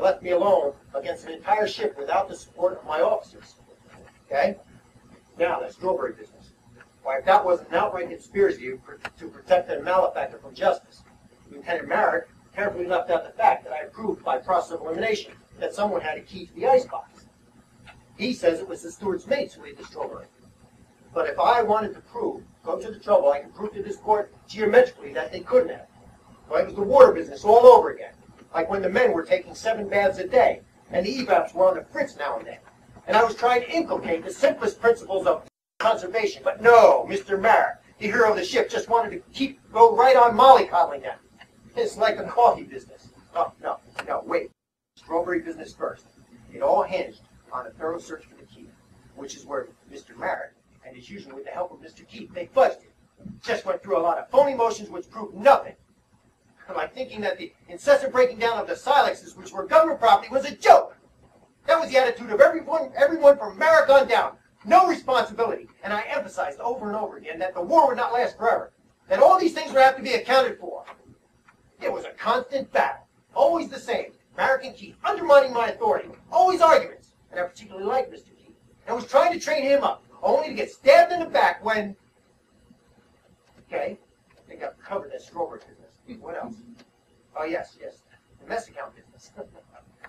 left me alone against an entire ship without the support of my officers. Okay? Now, that strawberry business. Why, if that wasn't an outright conspiracy to protect a malefactor from justice, Lieutenant Merrick carefully left out the fact that I proved by process of elimination that someone had a key to the icebox. He says it was the steward's mates who ate the strawberry. But if I wanted to go to the trouble, I can prove to this court geometrically that they couldn't have. Well, it was the water business all over again. Like when the men were taking 7 baths a day, and the evap's were on the fritz now and then. And I was trying to inculcate the simplest principles of conservation. But no, Mr. Merrick, the hero of the ship, just wanted to go right on mollycoddling them. It's like a coffee business. Oh, no, wait. Strawberry business first. It all hinged on a thorough search for the key, which is where Mr. Merrick, and as usual with the help of Mr. Keith, they fudged it. Just went through a lot of phony motions which proved nothing. Like thinking that the incessant breaking down of the silexes, which were government property, was a joke. That was the attitude of everyone from Merrick on down. No responsibility. And I emphasized over and over again that the war would not last forever. That all these things would have to be accounted for. It was a constant battle. Always the same. Merrick and Keith undermining my authority. Always arguments. And I particularly liked Mr. Keith. And was trying to train him up, only to get stabbed in the back when... Okay, I think I've covered that strawberry business. What else? Oh, yes. The mess account business.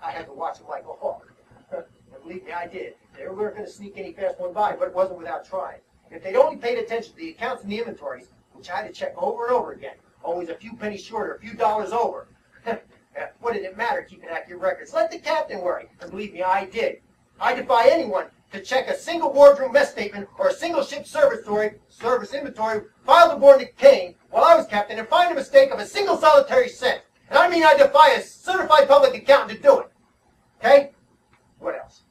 I had to watch them like a hawk. And believe me, I did. They weren't going to sneak any fast one by, but it wasn't without trying. If they'd only paid attention to the accounts and the inventories, which I had to check over and over again, always a few pennies short or a few dollars over. What did it matter keeping accurate records? Let the captain worry. And believe me, I did. I defy anyone to check a single wardroom mess statement or a single ship service inventory filed aboard the Caine while I was captain and find a mistake of a single solitary cent. And I mean I defy a certified public accountant to do it. Okay? What else?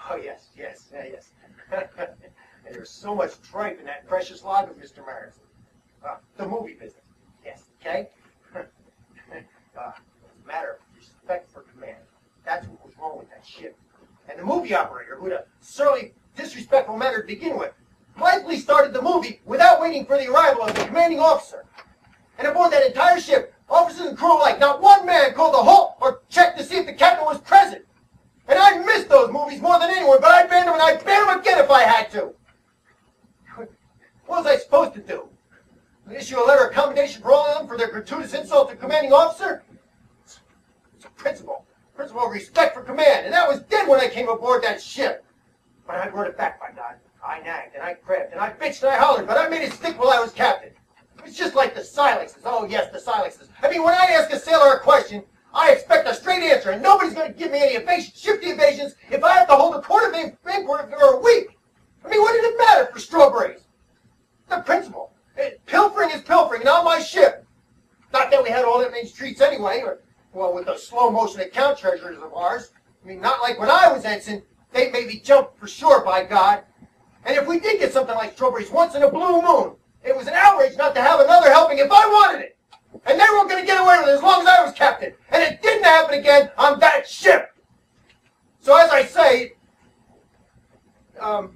Oh, yes. And there's so much tripe in that precious log of Mr. Merrick's. The movie business. Yes, okay? It's a matter of respect for command. That's what was wrong with that ship. And the movie operator, who had a surly, disrespectful manner to begin with, blithely started the movie without waiting for the arrival of the commanding officer. And aboard that entire ship, officers and crew alike, not one man called a halt or checked to see if the captain was present. And I missed those movies more than anyone, but I'd ban them and I'd ban them again if I had to. What was I supposed to do? Issue a letter of commendation for all of them for their gratuitous insult to the commanding officer? It's a principle of respect for command, and that was dead when I came aboard that ship. But I brought it back, by God. I nagged, and I crabbed, and I bitched, and I hollered, but I made it stick while I was captain. It's just like the silexes. Oh, yes, the silexes. I mean, when I ask a sailor a question, I expect a straight answer, and nobody's going to give me any shifty evasions if I have to hold a quart of ink for a week. I mean, what did it matter for strawberries? The principle. Pilfering is pilfering, and on my ship. Not that we had all that many streets anyway, well, with those slow-motion account treasurers of ours. I mean, not like when I was ensign. They made me jump for sure, by God. And if we did get something like strawberries once in a blue moon, it was an outrage not to have another helping if I wanted it. And they weren't going to get away with it as long as I was captain. And it didn't happen again on that ship. So as I say, have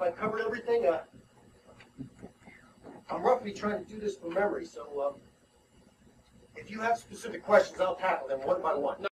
I covered everything? I'm roughly trying to do this from memory, so if you have specific questions, I'll tackle them one by one.